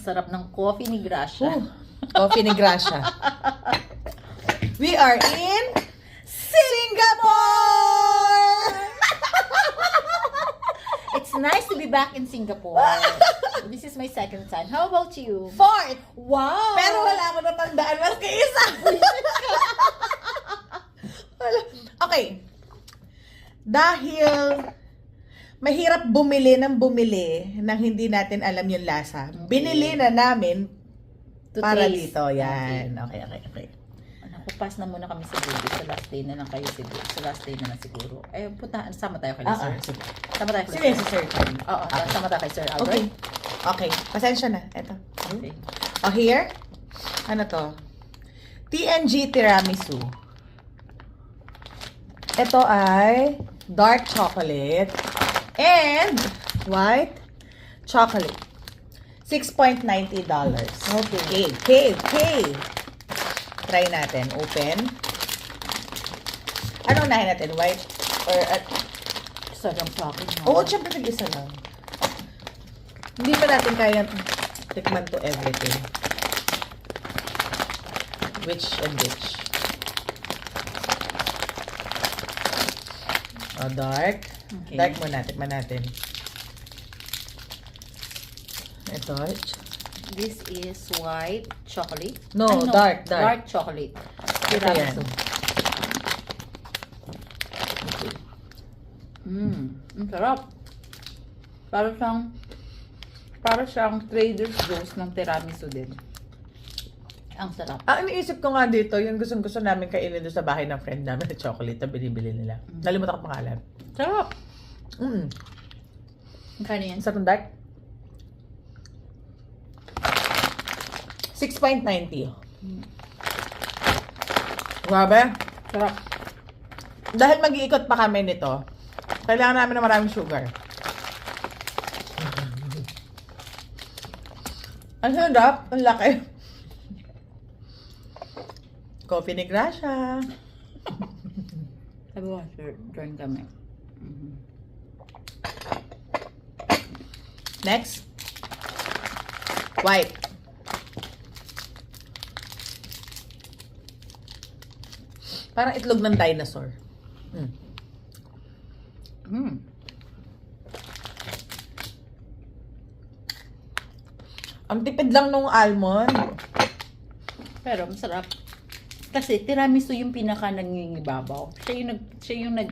sarap ng coffee ni Gracia. Coffee ni Gracia. We are in Singapore! It's nice to be back in Singapore. This is my second time. How about you? Fourth! Wow! Pero wala ko natandaan maski isa. Okay. Dahil mahirap bumili ng hindi natin alam yung lasa. Binili na namin To para taste. dito. Yan. Okay. Naku, pass na muna kami sa baby. Sa last day na lang kayo siguro. Sa last day na lang siguro. Eh, punta, sama tayo kay Sir. Sige. Sama tayo kay Sige, Sir. si Sir. Oo, sama tayo kay Sir Okay. Albert. Okay. Pasensya na. Ito. Okay. Oh, here. Ano to? TNG Tiramisu. Ito ay dark chocolate and white chocolate. $6.90. Okay. Cave. Try natin. Open. Ano unahin natin? White or Sarap sa akin. Oo, syempre nag-isa lang. Hindi pa natin kaya tikman to everything. Which and which. Dark. Okay. Dark muna, tikman natin. Ito. This is white chocolate. No, dark. Dark chocolate. Ito yan. Tiramisu. Ang sarap. Para siyang Trader Joe's ng tiramisu din. Ang sarap. Iniisip ko nga dito, yung gusto namin kainin doon sa bahay ng friend namin na chocolate na binibili nila. Nalimutan ko pangalan. Sarap. Ang Kano yan? sarap ng dark. 6.90. Grabe. Sarap. Dahil mag-iikot pa kami nito, kailangan namin ng maraming sugar. Ang sarap. Ang laki. Coffee ni Gracia. Sabi ko, sir, join kami. Next. White. Parang itlog ng dinosaur. Ang tipid lang nung almond. Pero masarap. Kasi tiramisu yung pinaka nangingibabaw. Siya yung nag